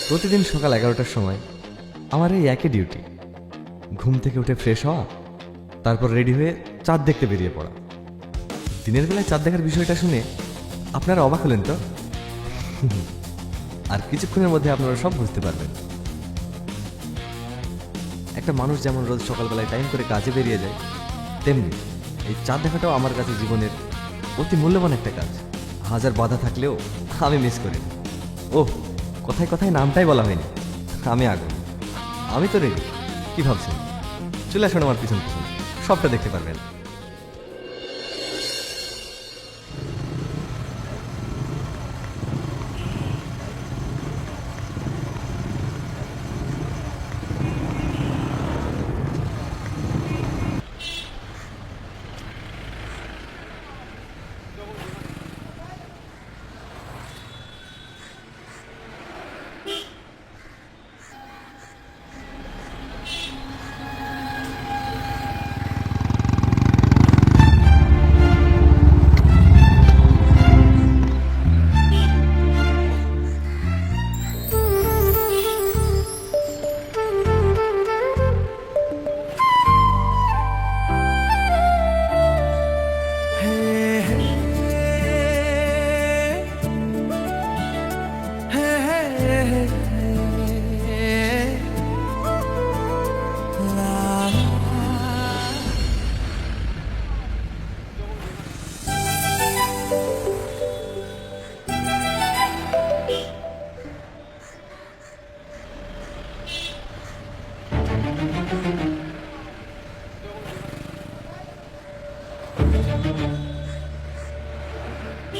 প্রতিদিন সকাল 11টার সময় আমার এই একই ডিউটি, ঘুম থেকে উঠে ফ্রেশ হওয়া, তারপর রেডি হয়ে চাঁদ দেখতে বেরিয়ে পড়া। দিনের বেলায় চাঁদ দেখার বিষয়টা শুনে আপনারা অবাক হলেন তো? আর কিছুক্ষণের মধ্যে আপনারা সব বুঝতে পারবেন। একটা মানুষ যেমন রোজ সকালবেলায় টাইম করে কাজে বেরিয়ে যায়, তেমনি এই চাঁদ দেখাটাও আমার কাছে জীবনের অতি মূল্যবান একটা কাজ। হাজার বাধা থাকলেও আমি মিস করি। ওহ, কথায় কথায় নামটাই বলা হয়নি। আমি আগুন, আমি তো রেডি। কি ভাবছেন? চলে আসুন আমার পিছন পিছন, সবটা দেখতে পারবেন।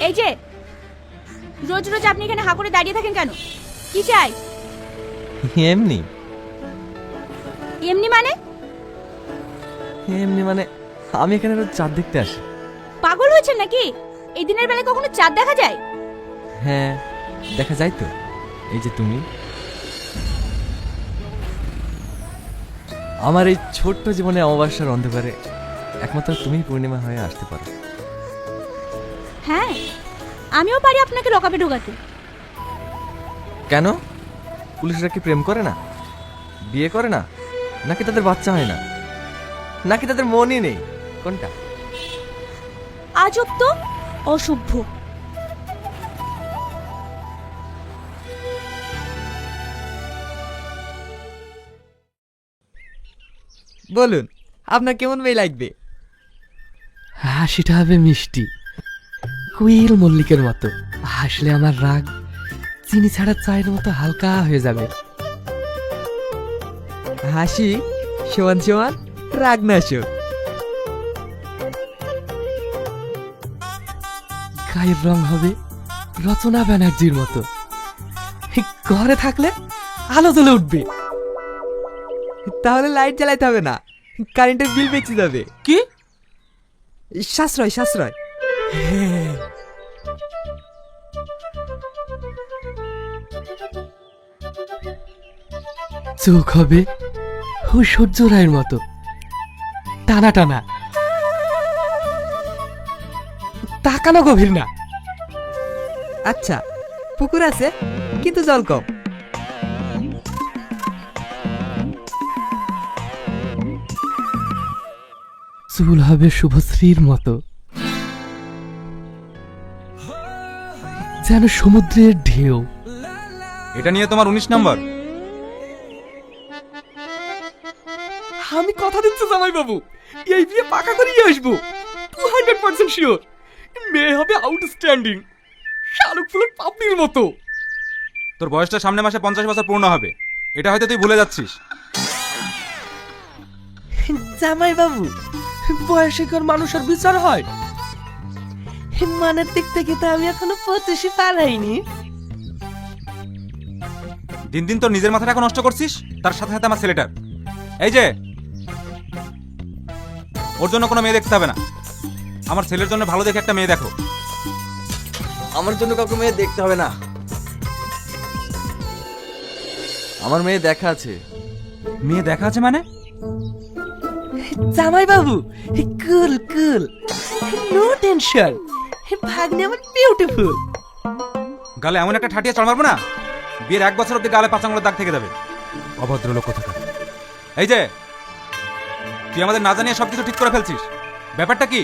এই যে রোজ রোজ আপনি এখানে হা করে দাঁড়িয়ে থাকেন কেন? কি চাই? এমনি এমনি মানে? এমনি মানে আমি এখানে রোজ চাঁদ দেখতে আসি। পাগল হয়েছেন নাকি? এই দিনের বেলায় কখনো চাঁদ দেখা যায়? হ্যাঁ, দেখা যায় তো। এই যে তুমি, আমার এই ছোট্ট জীবনে অমাবস্যার অন্ধকারে একমাত্র তুমিই পূর্ণিমা হয়ে আসতে পারো। হ্যাঁ, আমিও পারি আপনাকে লকআপে ঢোকাতে। কেন? পুলিশরা কি প্রেম করে না, বিয়ে করে না, নাকি তাদের বাচ্চা হয় না, নাকি তাদের মনই নেই? কোনটা? আজব তো, অসভ্য। বলুন, আপনার কেমন মেয়ে লাগবে? হাসিটা হবে মিষ্টি, কুইল মল্লিকের মতো। হাসলে আমার রাগ চিনি ছাড়া চায়ের মতো হালকা হয়ে যাবে। হাসি সমান সমান রাগনাশক। গায়ের রং হবে রচনা ব্যানার্জির মতো। ঘরে থাকলে আলো জ্বলে উঠবে। তাহলে লাইট জ্বালাইতে হবে না, কারেন্টের বিল বেঁচে যাবে। কি সাশ্রয় সাশ্রয়। চোখ হবে সূর্য রায়ের মতো টানা টানা, তাকানো গভীর না। আচ্ছা, পুকুর আছে কিন্তু জল কম। চুল হবে শুভশ্রীর মতো, যেন সমুদ্রের ঢেউ। এটা নিয়ে তোমার 19 নম্বর। আমি কথা দিচ্ছি জামাই বাবু, এই বিয়ে পাকা করেই আসবো। 200% শিওর। মেয়ে হবে আউটস্ট্যান্ডিং, শাহরুখ ফুলের পাপড়ির মতো। তোর বয়সটা সামনে মাসে 50 বছর পূর্ণ হবে, এটা হয়তো তুই ভুলে যাচ্ছিস। জামাই বাবু, বয়সে কার মানুষের বিচার হয়? মানের দিক থেকে তো আমি এখনো 25 পার হইনি। দিন দিন তোর নিজের মাথাটা এখন নষ্ট করছিস, তার সাথে সাথে আমার ছেলেটার। এই যে, ওর জন্য কোনো মেয়ে দেখতে হবে না, আমার ছেলের জন্য ভালো দেখে একটা মেয়ে দেখো। আমার জন্য কাউকে মেয়ে দেখতে হবে না, আমার মেয়ে দেখা আছে। মেয়ে দেখা আছে মানে? জামাই বাবু, কুল কুল, নো টেনশন। ভাগ্নে আমার বিউটিফুল। গালে এমন একটা ঠাটিয়ে চড় মারবো না, বিয়ের 1 বছর অব্দি গালে 5 আঙুলের দাগ থেকে যাবে। অভদ্র লোক কোথাকার। এই যে তুই আমাদের না জানিয়ে সবকিছু ঠিক করে ফেলছিস, ব্যাপারটা কি?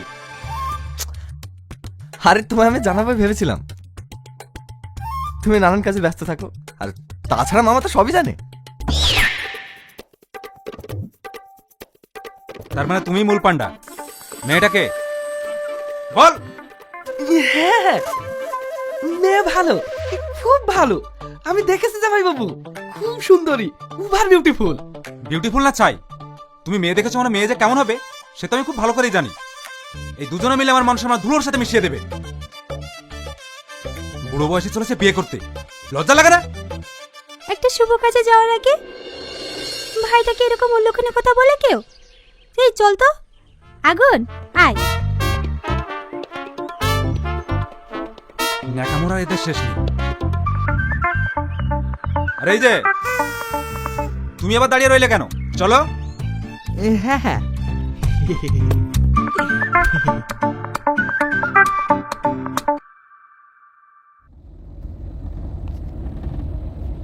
আরে তোমায় আমি জানাবো ভেবেছিলাম, তুমি নানান কাজে ব্যস্ত থাকো, আর তাছাড়া মামা তো সবই জানে। তার মানে তুমি মূল পান্ডা। মেয়েটাকে বল। হ্যাঁ, মেয়ে ভালো, খুব ভালো। আমি দেখেছি জামাই বাবু, খুব সুন্দরী, ওভার বিউটিফুল। বিউটিফুল না চাই, তুমি মেয়ে দেখেছো মানে মেয়ে যে কেমন হবে সেটা আমি খুব ভালো করেই জানি। এই দুজনে মিলে আমার মানুষ আমার ধুলোর সাথে মিশিয়ে দেবে। বুড়ো বয়সে চলেছে বিয়ে করতে, লজ্জা লাগে না? একটা শুভ কাজে যাওয়ার আগে ভাইটাকে এরকম অলক্ষণে কথা বলে কেউ? এই চল তো, আগুন আয়। ন্যাকামোরা এদের শেষ নেই। আরে এই যে তুমি আবার দাঁড়িয়ে রইলে কেন? চলো। হ্যাঁ হ্যাঁ,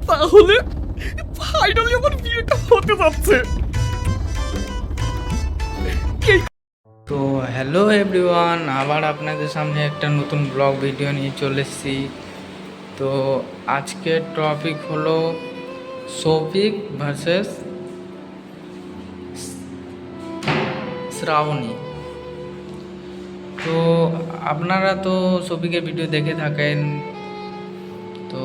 তাহলে ফাইনালি আমার বিয়েটা হতে যাচ্ছে। তো হ্যালো এভরিওয়ান, আবার আপনাদের সামনে একটা নতুন ব্লগ ভিডিও নিয়ে চলে এসেছি। তো আজকের টপিক হলো শফিক ভার্সেস শ্রাবণী। তো আপনারা তো শফিকের ভিডিও দেখে থাকেন, তো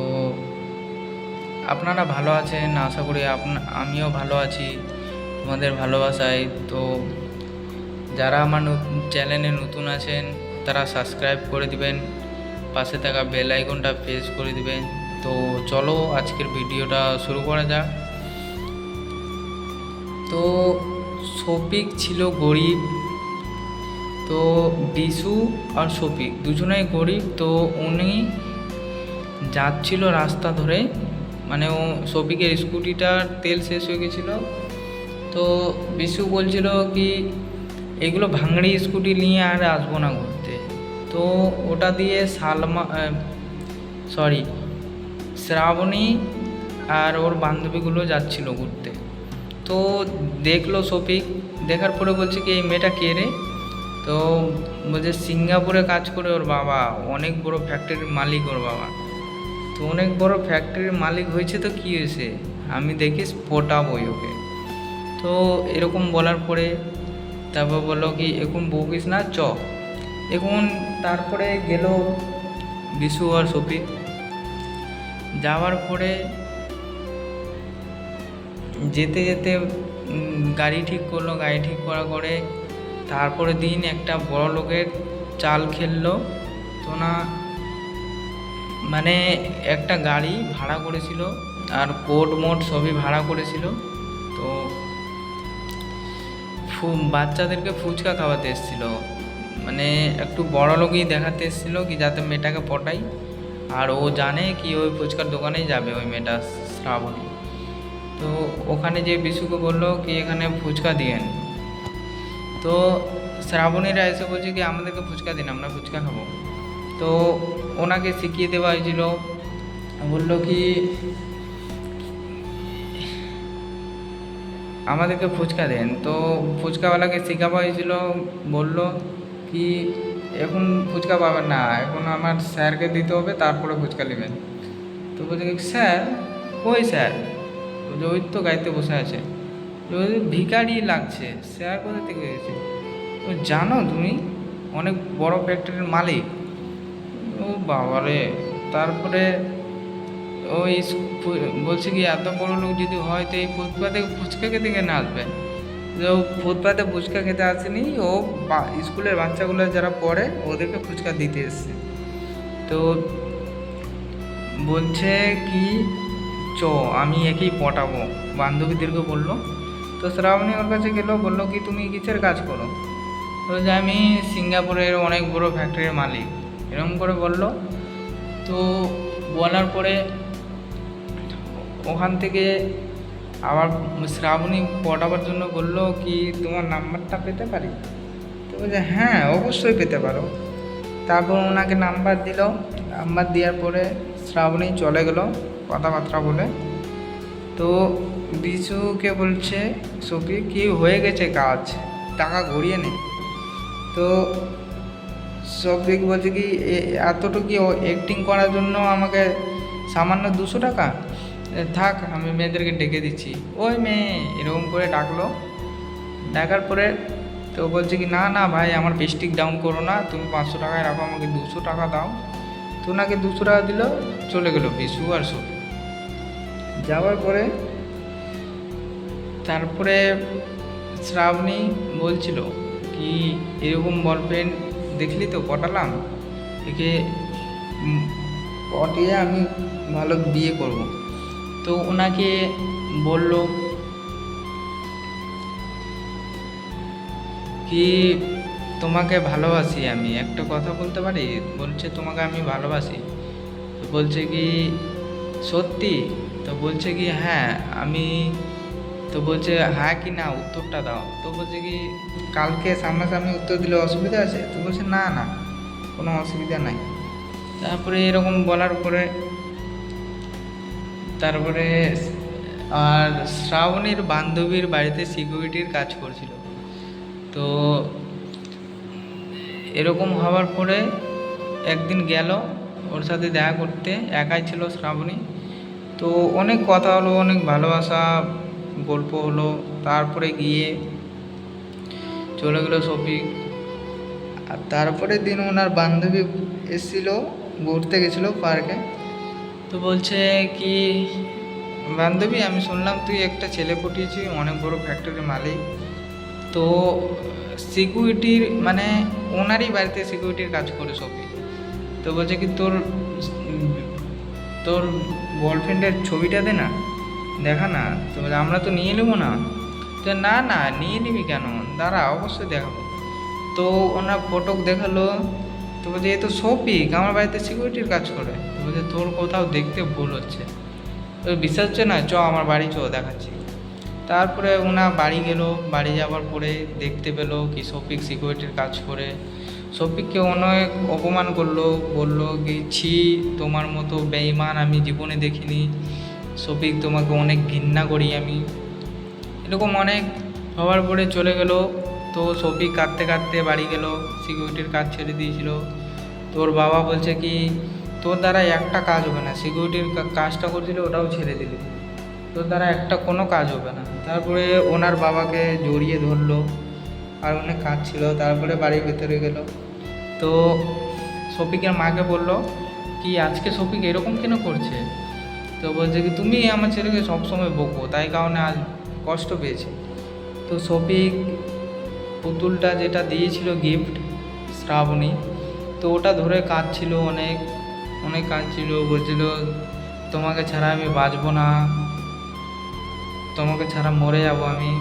আপনারা ভালো আছেন আশা করি। আমিও ভালো আছি তোমাদের ভালোবাসায়। তো যারা আমার চ্যানেলে নতুন আছেন তারা সাবস্ক্রাইব করে দিবেন, পাশে থাকা বেল আইকনটা প্রেস করে দিবেন। তো চলো আজকের ভিডিওটা শুরু করা যাক। তো শফিক ছিল গরিব, তো বিশু আর শফিক দুজনেই গরিব। তো উনি যাচ্ছিল রাস্তা ধরে, মানে ও শফিকের স্কুটিটার তেল শেষ হয়ে গেছিলো। তো বিশু বলছিল কি এগুলো ভাঙড়ি স্কুটি নিয়ে আর আসবো না ঘুরতে। তো ওটা দিয়ে শ্রাবণী আর ওর বান্ধবীগুলো যাচ্ছিল ঘুরতে। তো দেখলো শফিক, দেখার পরে বলছে কি এই মেয়েটা কে রে? তো বলছে সিঙ্গাপুরে কাজ করে ওর বাবা, অনেক বড় ফ্যাক্টরির মালিক ওর বাবা। তো অনেক বড় ফ্যাক্টরির মালিক হয়েছে তো কী হয়েছে, আমি দেখিস পটাবই ওকে। তো এরকম বলার পরে তারপর বললো কি এখন বকিস না, চ এখন। তারপরে গেল বিশু আর শফিক। যাওয়ার পরে যেতে যেতে গাড়ি ঠিক করলো, গাড়ি ঠিক করার পরে তারপরে দিন একটা বড় লোকের চাল খেললো। তো না মানে একটা গাড়ি ভাড়া করেছিল আর কোট মোট সবই ভাড়া করেছিল। তো বাচ্চাদেরকে ফুচকা খাওয়াতে এসেছিল, মানে একটু বড় লোকই দেখাতে এসেছিল কি যাতে মেয়েটাকে পটাই। আর ও জানে কি ওই ফুচকার দোকানেই যাবে ওই মেয়েটা শ্রাবণী। তো ওখানে যে বিশুকে বললো কি এখানে ফুচকা দিয়েন। তো শ্রাবণীরা এসে বলছে কি আমাদেরকে ফুচকা দিন, আমরা ফুচকা খাবো। তো ওনাকে শিখিয়ে দেওয়া হয়েছিল, বললো কি আমাদেরকে ফুচকা দেন। তো ফুচকাওয়ালাকে শেখানো হয়েছিল, বললো কি এখন ফুচকা পাবেন না, এখন আমার স্যারকে দিতে হবে তারপরে ফুচকা নেবেন। তো বলছে কি স্যার? কই স্যার? ওই তো গাড়িতে বসে আছে। ভিখারি লাগছে, স্যার কোথা থেকে এসেছে? তো জানো তুমি অনেক বড় ফ্যাক্টরির মালিক। ও বাবারে। তারপরে ওই বলছে কি এত বড় লোক যদি হয় তো এই ফুটপাতে ফুচকা খেতে কেন আসবে? ও ফুটপাতে ফুচকা খেতে আসেনি, ও স্কুলের বাচ্চাগুলো যারা পড়ে ওদেরকে ফুচকা দিতে এসছে। তো বলছে কি চ আমি একেই পটাবো, বান্ধবীদেরকে বললো। তো শ্রাবণী ওর কাছে গেলো, বললো কি তুমি কিসের কাজ করো? তো যে আমি সিঙ্গাপুরের অনেক বড় ফ্যাক্টরির মালিক, এরকম করে বললো। তো বলার পরে ওখান থেকে আবার শ্রাবণী পটাবার জন্য বললো কি তোমার নাম্বারটা পেতে পারি? তো বলছে হ্যাঁ অবশ্যই পেতে পারো। তারপর ওনাকে নাম্বার দিল। নাম্বার দেওয়ার পরে শ্রাবণী চলে গেল কথাবার্তা বলে। তো বিশুকে বলছে শফিক কি হয়ে গেছে কাজ, টাকা ঘুরিয়ে নে। তো শফিক বলছে কি এতটুকু অ্যাক্টিং করার জন্য আমাকে সামান্য 200 টাকা, থাক আমি মেয়েদেরকে ডেকে দিচ্ছি। ওই মেয়ে এরকম করে ডাকলো, ডাকার পরে তো বলছে কি না না ভাই আমার পেস্টিক ডাউন করো না, তুমি 500 টাকায় রাখো, আমাকে 200 টাকা দাও। তো ওনাকে 200 টাকা দিল, চলে গেল বিশু আর শফিক। যাওয়ার পরে তারপরে শ্রাবণী বলছিল কি এরকম বয়ফ্রেন্ড দেখলি তো পটালাম, একে পটিয়ে আমি ভালো বিয়ে করব। তো ওনাকে বলল কি তোমাকে ভালোবাসি আমি, একটা কথা বলতে পারি? বলছে তোমাকে আমি ভালোবাসি। তো বলছে কি সত্যি? তো বলছে কি হ্যাঁ আমি। তো বলছে হ্যাঁ কি না উত্তরটা দাও। তো বলছে কি কালকে সামনাসামনি উত্তর দিলে অসুবিধা আছে? তো বলছে না না কোনো অসুবিধা নাই। তারপরে এরকম বলার পরে তারপরে আর শ্রাবণীর বান্ধবীর বাড়িতে সিকিউরিটির কাজ করছিল। তো এরকম হওয়ার পরে একদিন গেল ওর সাথে দেখা করতে, একাই ছিল শ্রাবণী। তো অনেক কথা হলো, অনেক ভালোবাসা গল্প হলো। তারপরে গিয়ে চলে গেল শফিক। আর তারপরে দিন ওনার বান্ধবী এসেছিল, ঘুরতে গেছিলো পার্কে। তো বলছে কি বান্ধবী আমি শুনলাম তুই একটা ছেলে পটিয়েছি, অনেক বড় ফ্যাক্টরির মালিক। তো সিকিউরিটির মানে ওনারই বাড়িতে সিকিউরিটির কাজ করে শফিক। তো বলছে কি তোর গার্লফ্রেন্ডের ছবিটা দে না, দেখা না। তো বলে আমরা তো নিয়ে নেবো না। তো না না নিয়ে নিবি কেন, দাঁড়া অবশ্যই দেখাবো। তো ওনার ফটো দেখালো। তো বলছে এ তো শফিক আমার বাড়িতে সিকিউরিটির কাজ করে। তো বলছে তোর কোথাও দেখতে ভুল হচ্ছে, তোর বিশ্বাস হচ্ছে না, চ আমার বাড়ি চ দেখাচ্ছি। তারপরে ওনার বাড়ি গেল। বাড়ি যাওয়ার পরে দেখতে পেলো কি শফিক সিকিউরিটির কাজ করে। শফিককে অনেক অপমান করলো, বললো কি ছি তোমার মতো বেঈমান আমি জীবনে দেখিনি, শফিক তোমাকে অনেক ঘৃণা করি আমি, এরকম অনেক হওয়ার পরে চলে গেল। তো শফিক কাঁদতে কাঁদতে বাড়ি গেল, সিকিউরিটির কাজ ছেড়ে দিয়েছিল। তোর বাবা বলছে কি তোর দ্বারা একটা কাজ হবে না, সিকিউরিটির কাজটা করছিল ওটাও ছেড়ে দিলি, তোর দ্বারা একটা কোনো কাজ হবে না। তারপরে ওনার বাবাকে জড়িয়ে ধরলো, আর অনেক কাজ ছিল। তারপরে বাড়ির ভেতরে গেল। তো শফিকের মাকে বলল কি আজকে শফিক এরকম কেন করছে? তো বলছে কি তুমি আমার ছেলেকে সবসময় বকো, তাই কারণে আজ কষ্ট পেয়েছে। তো শফিক পুতুলটা যেটা দিয়েছিল গিফট শ্রাবণী, তো ওটা ধরে কাঁদছিল, অনেক অনেক কাঁদছিল। বলছিল তোমাকে ছাড়া আমি বাঁচবো না, তোমাকে ছাড়া মরে যাব আমি,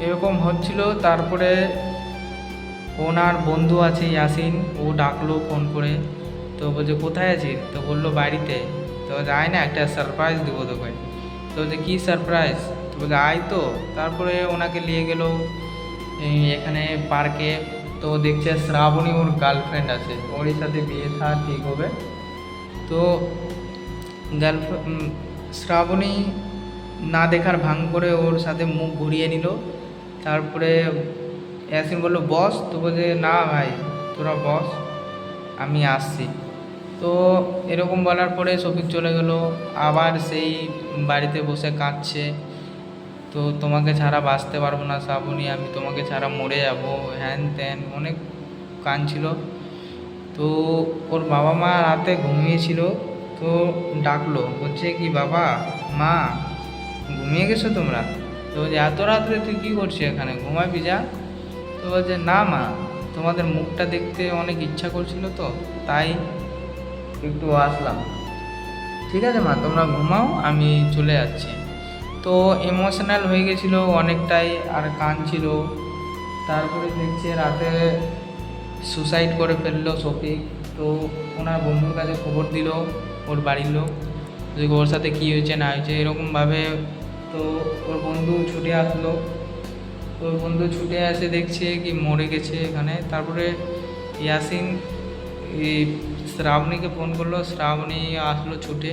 এরকম হচ্ছিল। তারপরে ওনার বন্ধু আছে ইয়াসিন, ও ডাকলো ফোন করে। তো বলছে কোথায় আছিস? তো বললো বাড়িতে। তো যায় না একটা সারপ্রাইজ দেবো তোকে। তো বলছে কী সারপ্রাইজ? তো বলছে আয় তো। তারপরে ওনাকে নিয়ে গেল এখানে পার্কে। তো দেখছে শ্রাবণী ওর গার্লফ্রেন্ড আছে, ওর সাথে বিয়ে থা ঠিক হবে। তো শ্রাবণী না দেখার ভাঙ করে ওর সাথে মুখ ঘুরিয়ে নিল। তারপরে ইয়াসিন বলল বস। তো বলছে না ভাই তোরা বস, আমি আসছি। তো এরকম বলার পরে শফিক চলে গেল। আবার সেই বাড়িতে বসে কাঁদছে। তো তোমাকে ছাড়া বাঁচতে পারবো না শ্রাবণী, আমি তোমাকে ছাড়া মরে যাবো, হ্যান ত্যান অনেক কাঁদছিল। তো ওর বাবা মা রাতে ঘুমিয়েছিল। তো ডাকলো, বলছে কি বাবা মা ঘুমিয়ে গেছো তোমরা? তো বলছে এত রাত্রে তুই কী করছিস এখানে, ঘুমাবি যা। তো বলছে না মা তোমাদের মুখটা দেখতে অনেক ইচ্ছা করছিল, তো তাই একটু আসলাম। ঠিক আছে মা তোমরা ঘুমাও, আমি চলে যাচ্ছি। তো ইমোশনাল হয়ে গেছিলো অনেকটাই, আর কাঁদছিল। তারপরে দেখছে রাতে সুসাইড করে ফেললো শফিক। তো ওনার বন্ধুর কাছে খবর দিল ওর বাড়ির লোক, যে ওর সাথে কী হয়েছে না হয়েছে এরকমভাবে। তো ওর বন্ধু ছুটে আসলো। তো ওর বন্ধু ছুটে আসে দেখছে কি মরে গেছে এখানে। তারপরে ইয়াসিন এই শ্রাবণীকে ফোন করলো, শ্রাবণী আসলো ছুটে।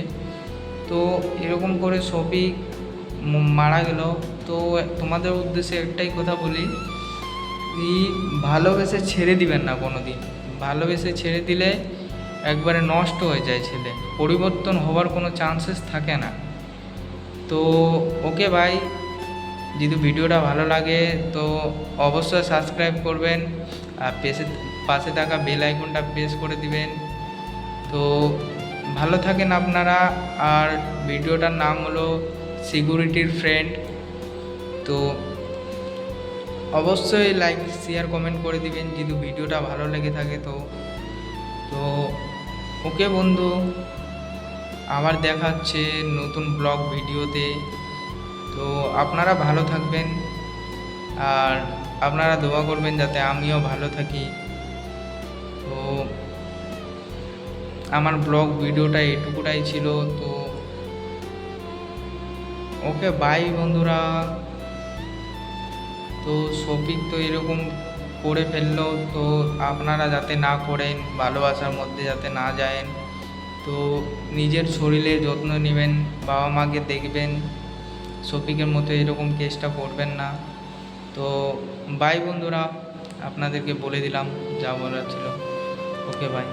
তো এরকম করে শফিক মারা গেল। তো তোমাদের উদ্দেশ্যে একটাই কথা বলি, ভালোবেসে ছেড়ে দিবেন না কোনো দিন। ভালোবেসে ছেড়ে দিলে একবারে নষ্ট হয়ে যায় ছেলে, পরিবর্তন হওয়ার কোনো চান্সেস থাকে না। তো ওকে ভাই, যদি ভিডিওটা ভালো লাগে তো অবশ্যই সাবস্ক্রাইব করবেন আর পাশে থাকা বেল আইকনটা প্রেস করে দিবেন। তো ভালো থাকেন আপনারা। আর ভিডিওটার নাম হলো সিকিউরিটির ফ্রেন্ড। তো অবশ্যই লাইক শেয়ার কমেন্ট করে দিবেন যদি ভিডিওটা ভালো লেগে থাকে। তো তো ওকে বন্ধু, আবার দেখা হচ্ছে নতুন ব্লগ ভিডিওতে। তো আপনারা ভালো থাকবেন আর আপনারা দোয়া করবেন যাতে আমিও ভালো থাকি। তো আমার ব্লগ ভিডিওটা এটুকুটাই ছিল। তো ওকে বাই বন্ধুরা। তো শফিক তো এরকম করে ফেললো, তো আপনারা যাতে না করেন, ভালোবাসার মধ্যে যাতে না যায়েন। তো নিজের শরীরে যত্ন নেবেন, বাবা মাকে দেখবেন, শফিকের মতো এরকম কেসটা করবেন না। তো বাই বন্ধুরা, আপনাদেরকে বলে দিলাম যা বলার ছিল। Okay bye.